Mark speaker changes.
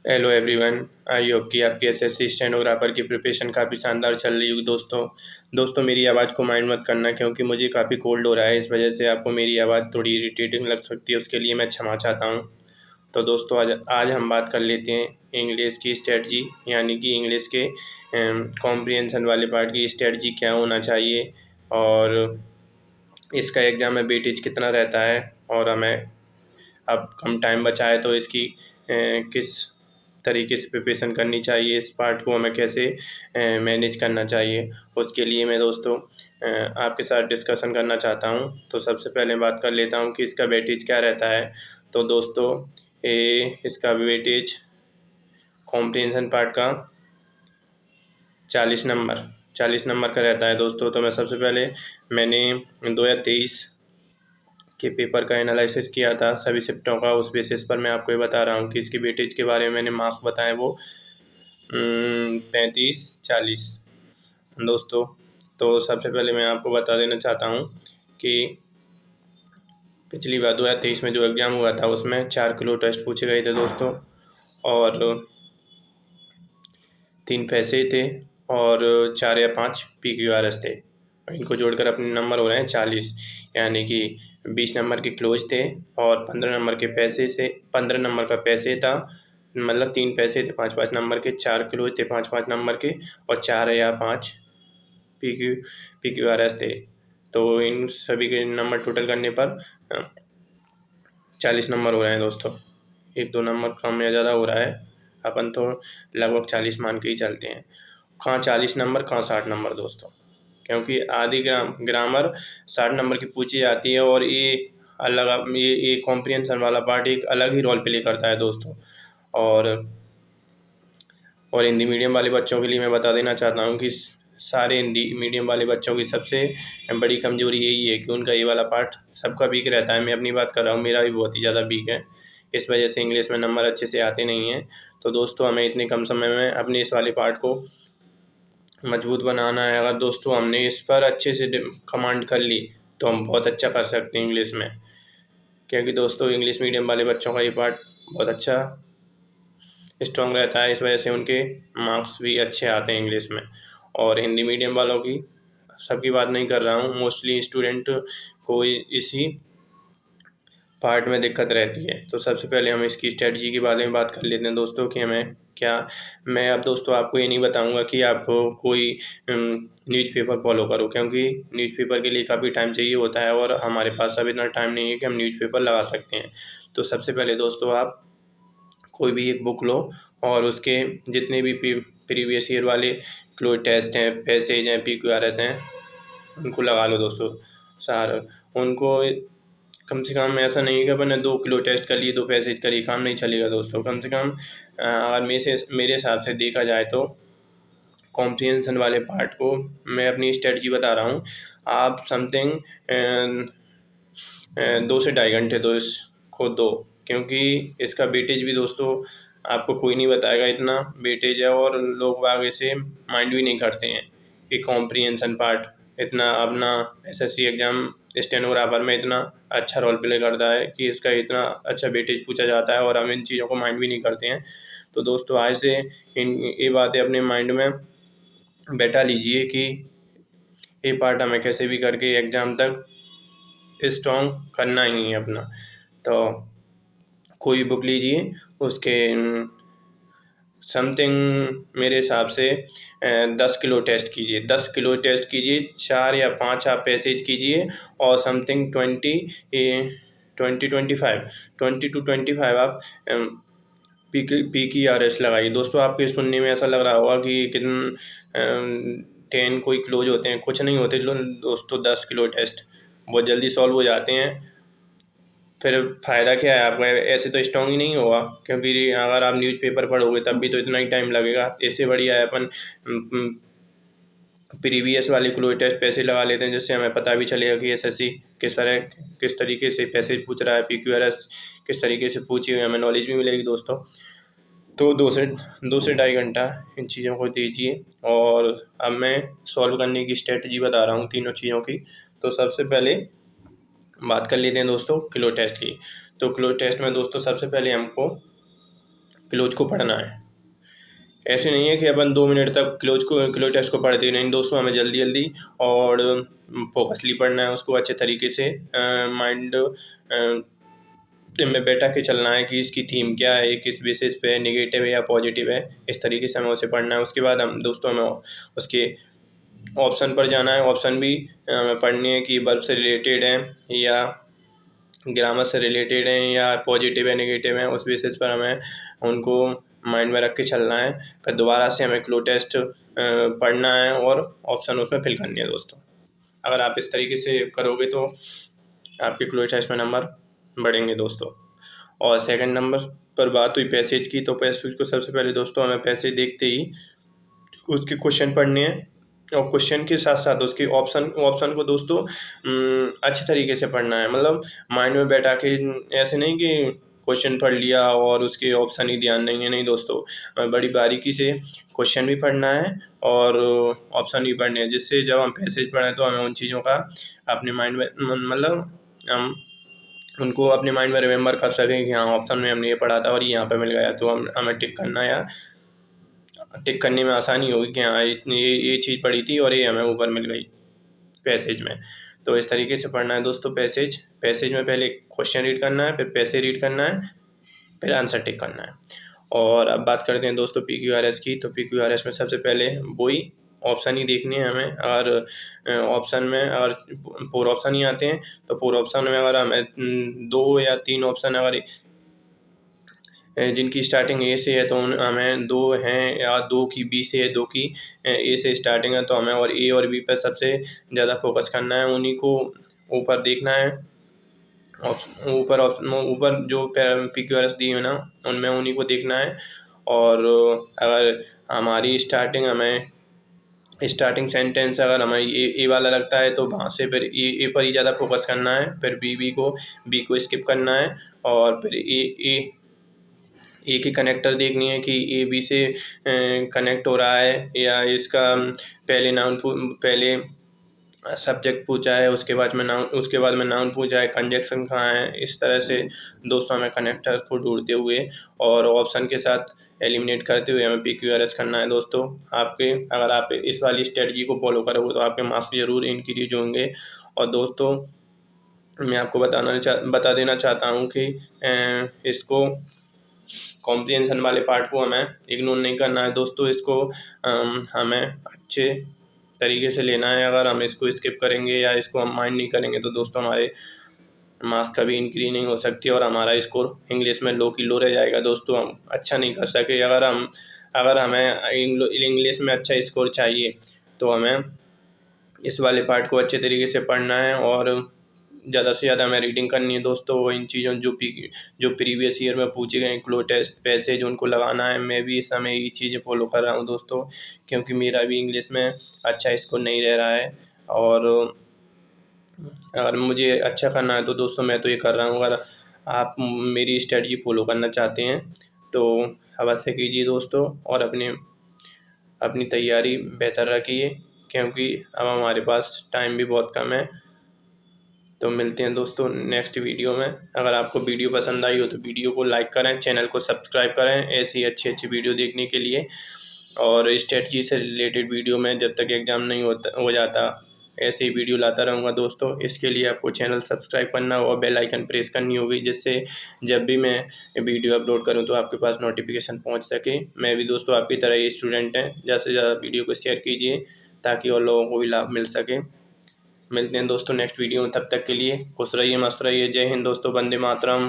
Speaker 1: Hello everyone. I hope कि आपकी SSC stenographer की प्रिपरेशन काफ़ी शानदार चल रही होगी दोस्तों मेरी आवाज़ को माइंड मत करना, क्योंकि मुझे काफ़ी कोल्ड हो रहा है। इस वजह से आपको मेरी आवाज़ थोड़ी इरिटेटिंग लग सकती है, उसके लिए मैं क्षमा चाहता हूँ। तो दोस्तों आज आज हम बात कर लेते हैं इंग्लिश की स्ट्रेटजी, यानी कि इंग्लिश के कॉम्प्रिहेंशन वाले पार्ट की स्ट्रेटजी क्या होना चाहिए, और इसका एग्ज़ाम में वेटेज कितना रहता है, और हमें अब कम टाइम बचा है तो इसकी किस तरीके से प्रिपरेशन करनी चाहिए, इस पार्ट को हमें कैसे मैनेज करना चाहिए। उसके लिए मैं दोस्तों आपके साथ डिस्कशन करना चाहता हूँ। तो सबसे पहले बात कर लेता हूँ कि इसका वेटेज क्या रहता है। तो दोस्तों इसका वेटेज कॉम्प्रिहेंशन पार्ट का 40 नंबर का रहता है दोस्तों। तो मैं सबसे पहले मैंने 2023 के पेपर का एनालिसिस किया था सभी शिफ्टों का, उस बेसिस पर मैं आपको ये बता रहा हूँ कि इसकी वेटेज के बारे में मैंने मार्क्स बताए वो 35-40 दोस्तों। तो सबसे पहले मैं आपको बता देना चाहता हूँ कि पिछली बार 2023 में जो एग्ज़ाम हुआ था उसमें 4 किलो टेस्ट पूछे गए थे दोस्तों, और 3 पैसे थे, और 4 या 5 PQRS थे। इनको जोड़कर अपने नंबर हो रहे हैं 40, यानी कि 20 नंबर के क्लोज थे, और 15 नंबर के पैसे से 15 नंबर का पैसे था, मतलब 3 पैसे थे 5-5 नंबर के, 4 क्लोज थे 5-5 नंबर के, और 4 या 5 PQRS थे। तो इन सभी के नंबर टोटल करने पर 40 नंबर हो रहे हैं दोस्तों। 1-2 नंबर कम या ज़्यादा हो रहा है, अपन तो लगभग 40 मान के ही चलते हैं। कहाँ 40 नंबर, कहाँ 60 नंबर दोस्तों, क्योंकि आधी ग्रामर 60 नंबर की पूछी जाती है, और ये कॉम्प्रिहेंशन वाला पार्ट एक अलग ही रोल प्ले करता है दोस्तों। और हिंदी मीडियम वाले बच्चों के लिए मैं बता देना चाहता हूँ कि सारे हिंदी मीडियम वाले बच्चों की सबसे बड़ी कमज़ोरी यही है कि उनका ये वाला पार्ट सबका वीक रहता है। मैं अपनी बात कर रहा हूँ, मेरा भी बहुत ही ज़्यादा वीक है, इस वजह से इंग्लिश में नंबर अच्छे से आते नहीं हैं। तो दोस्तों हमें इतने कम समय में अपने इस वाले पार्ट को मजबूत बनाना है। अगर दोस्तों हमने इस पर अच्छे से कमांड कर ली तो हम बहुत अच्छा कर सकते हैं इंग्लिश में, क्योंकि दोस्तों इंग्लिश मीडियम वाले बच्चों का ये पार्ट बहुत अच्छा स्ट्रॉन्ग रहता है, इस वजह से उनके मार्क्स भी अच्छे आते हैं इंग्लिश में। और हिंदी मीडियम वालों की सबकी बात नहीं कर रहा हूँ, मोस्टली स्टूडेंट को इसी पार्ट में दिक्कत रहती है। तो सबसे पहले हम इसकी स्ट्रेटजी के बारे में बात कर लेते हैं दोस्तों कि हमें क्या। मैं अब दोस्तों आपको ये नहीं बताऊंगा कि आप कोई न्यूज़पेपर फॉलो करो, क्योंकि न्यूज़पेपर के लिए काफ़ी टाइम चाहिए होता है, और हमारे पास अब इतना टाइम नहीं है कि हम न्यूज़पेपर लगा सकते हैं। तो सबसे पहले दोस्तों आप कोई भी एक बुक लो, और उसके जितने भी प्रीवियस ईयर वाले क्लोज टेस्ट हैं, पैसेज हैं, PQRS हैं, उनको लगा लो दोस्तों सारे। उनको कम से कम ऐसा नहीं है कि अपन ने 2 किलो टेस्ट कर लिए, 2 पैसेज करी, काम नहीं चलेगा दोस्तों। कम से कम अगर मेरे हिसाब से देखा जाए तो कॉम्प्रिहेंशन वाले पार्ट को मैं अपनी स्ट्रेटजी बता रहा हूँ। आप समथिंग 2 से ढाई घंटे दो इसको दो, क्योंकि इसका वेटेज भी दोस्तों आपको कोई नहीं बताएगा, इतना वेटेज है, और लोग बाग इसे माइंड भी नहीं करते हैं कि कॉम्प्रिहेंशन पार्ट इतना अपना SSC एग्ज़ाम स्टेनोग्राफर में इतना अच्छा रोल प्ले करता है कि इसका इतना अच्छा वेटेज पूछा जाता है, और हम इन चीज़ों को माइंड भी नहीं करते हैं। तो दोस्तों आज से इन ये बातें अपने माइंड में बैठा लीजिए कि ये पार्ट हमें कैसे भी करके एग्ज़ाम तक स्ट्रॉन्ग करना ही है अपना। तो कोई बुक लीजिए, उसके समथिंग मेरे हिसाब से 10 किलो टेस्ट कीजिए, 10 किलो टेस्ट कीजिए, 4 या 5 आप पैसेज कीजिए, और समथिंग 20-25 आप PQRS लगाइए। दोस्तों आपके सुनने में ऐसा लग रहा होगा कि कितन 10 कोई क्लोज होते हैं, कुछ नहीं होते दोस्तों। 10 किलो टेस्ट बहुत जल्दी सॉल्व हो जाते हैं। फिर फ़ायदा क्या है आपका, ऐसे तो स्ट्रॉन्ग ही नहीं होगा, क्योंकि अगर आप न्यूज़पेपर पढ़ोगे तब भी तो इतना ही टाइम लगेगा। इससे बढ़िया है अपन प्रीवियस वाले क्लोज टेस्ट पैसे लगा लेते हैं, जिससे हमें पता भी चलेगा कि SSC किस तरीके से पैसे पूछ रहा है, PQRS किस तरीके से पूछी हुई, हमें नॉलेज भी मिलेगी दोस्तों। तो 2 से 2.5 घंटा इन चीज़ों को दीजिए, और अब मैं सॉल्व करने की स्ट्रेटजी बता रहा हूँ तीनों चीज़ों की। तो सबसे पहले बात कर लेते हैं दोस्तों किलो टेस्ट की। तो किलो टेस्ट में दोस्तों सबसे पहले हमको क्लोज को पढ़ना है। ऐसे नहीं है कि अपन 2 मिनट तक क्लोज टेस्ट को पढ़ते ही नहीं दोस्तों, हमें जल्दी जल्दी और फोकसली पढ़ना है उसको, अच्छे तरीके से माइंड में बैठा के चलना है कि इसकी थीम क्या है, किस बेसिस पे नेगेटिव है या पॉजिटिव है, इस तरीके से हमें उसे पढ़ना है। उसके बाद हम दोस्तों हमें उसके ऑप्शन पर जाना है। ऑप्शन भी हमें पढ़नी है कि वर्ब से रिलेटेड है या ग्रामर से रिलेटेड है या पॉजिटिव है नेगेटिव है, उस बेसिस पर हमें उनको माइंड में रख के चलना है। फिर दोबारा से हमें क्लो टेस्ट पढ़ना है और ऑप्शन उसमें फिल करनी है दोस्तों। अगर आप इस तरीके से करोगे तो आपके क्लो टेस्ट में नंबर बढ़ेंगे दोस्तों। और सेकंड नंबर पर बात हुई पैसेज की, तो पैसेज को सबसे पहले दोस्तों हमें पैसेज देखते ही उसके क्वेश्चन पढ़ने हैं और क्वेश्चन के साथ साथ उसके ऑप्शन को दोस्तों अच्छे तरीके से पढ़ना है। मतलब माइंड में बैठा के ऐसे नहीं कि क्वेश्चन पढ़ लिया और उसके ऑप्शन ही ध्यान नहीं है, नहीं दोस्तों, बड़ी बारीकी से क्वेश्चन भी पढ़ना है और ऑप्शन भी पढ़ने हैं, जिससे जब हम पैसेज पढ़ें तो हमें उन चीज़ों का अपने माइंड में मतलब हम उनको अपने माइंड में रिमेंबर कर सकें कि हाँ ऑप्शन में हमने ये पढ़ा था और ये यहाँ पे मिल गया, तो हमें टिक करना या टिक करने में आसानी होगी कि हाँ ये चीज़ पढ़ी थी और ये हमें ऊपर मिल गई पैसेज में। तो इस तरीके से पढ़ना है दोस्तों पैसेज में पहले क्वेश्चन रीड करना है, फिर पैसेज रीड करना है, फिर आंसर टिक करना है। और अब बात करते हैं दोस्तों PQRS की। तो PQRS में सबसे पहले वही ऑप्शन ही देखने हैं हमें। अगर ऑप्शन में अगर 4 ऑप्शन ही आते हैं तो 4 ऑप्शन में अगर हमें 2 या 3 ऑप्शन अगर जिनकी स्टार्टिंग ए से है तो हमें 2 हैं, या 2 की बी से है, 2 की ए से स्टार्टिंग है, तो हमें और ए और बी पर सबसे ज़्यादा फोकस करना है, उन्हीं को ऊपर देखना है। ऊपर जो PQRS दी है ना उनमें उन्हीं को देखना है। और अगर हमारी स्टार्टिंग सेंटेंस अगर हमें ए वाला लगता है तो वहाँ से फिर ए पर ही ज़्यादा फोकस करना है, फिर बी को स्किप करना है, और फिर ए की कनेक्टर देखनी है कि ए बी से कनेक्ट हो रहा है या इसका पहले सब्जेक्ट पूछा है, उसके बाद में नाउन पूछा है, कंजक्शन कहाँ है। इस तरह से दोस्तों हमें कनेक्टर को ढूंढते हुए और ऑप्शन के साथ एलिमिनेट करते हुए हमें PQRS करना है दोस्तों। अगर आप इस वाली स्ट्रेटजी को फॉलो करोगे तो आपके मार्क्स जरूर इंक्रीज होंगे। और दोस्तों मैं आपको बता देना चाहता हूँ कि इसको कॉम्प्रिहेंशन वाले पार्ट को हमें इग्नोर नहीं करना है दोस्तों। इसको हमें अच्छे तरीके से लेना है। अगर हम इसको स्किप करेंगे या इसको हम माइंड नहीं करेंगे तो दोस्तों हमारे मार्क्स कभी इंक्रीज नहीं हो सकती और हमारा स्कोर इंग्लिश में लो की लो रह जाएगा दोस्तों। हम अच्छा नहीं कर सके। अगर हमें इंग्लिश में अच्छा स्कोर चाहिए तो हमें इस वाले पार्ट को अच्छे तरीके से पढ़ना है और ज़्यादा से ज़्यादा हमें रीडिंग करनी है दोस्तों। इन चीज़ों जो प्रीवियस ईयर में पूछे गए क्लो टेस्ट पैसेज उनको लगाना है। मैं भी इस समय ये चीज़ें फॉलो कर रहा हूँ दोस्तों, क्योंकि मेरा भी इंग्लिश में अच्छा स्कोर नहीं रह रहा है। और अगर मुझे अच्छा करना है तो दोस्तों मैं तो ये कर रहा हूँ। अगर आप मेरी स्ट्रेटजी फॉलो करना चाहते हैं तो अवश्य कीजिए दोस्तों, और अपनी तैयारी बेहतर रखिए, क्योंकि अब हमारे पास टाइम भी बहुत कम है। तो मिलते हैं दोस्तों नेक्स्ट वीडियो में। अगर आपको वीडियो पसंद आई हो तो वीडियो को लाइक करें, चैनल को सब्सक्राइब करें ऐसी अच्छी वीडियो देखने के लिए। और स्ट्रेटजी से रिलेटेड वीडियो में जब तक एग्ज़ाम नहीं हो जाता ऐसे ही वीडियो लाता रहूँगा दोस्तों। इसके लिए आपको चैनल सब्सक्राइब करना और बेल आइकन प्रेस करनी होगी, जिससे जब भी मैं वीडियो अपलोड करूँ तो आपके पास नोटिफिकेशन पहुँच सके। मैं भी दोस्तों आपकी तरह ही स्टूडेंट हैं। ज़्यादा से ज़्यादा वीडियो को शेयर कीजिए ताकि और लोगों को भी लाभ मिल सके। मिलते हैं दोस्तों नेक्स्ट वीडियो में, तब तक के लिए खुश रहिए, मस्त रहिए। जय हिंद दोस्तों, वंदे मातरम।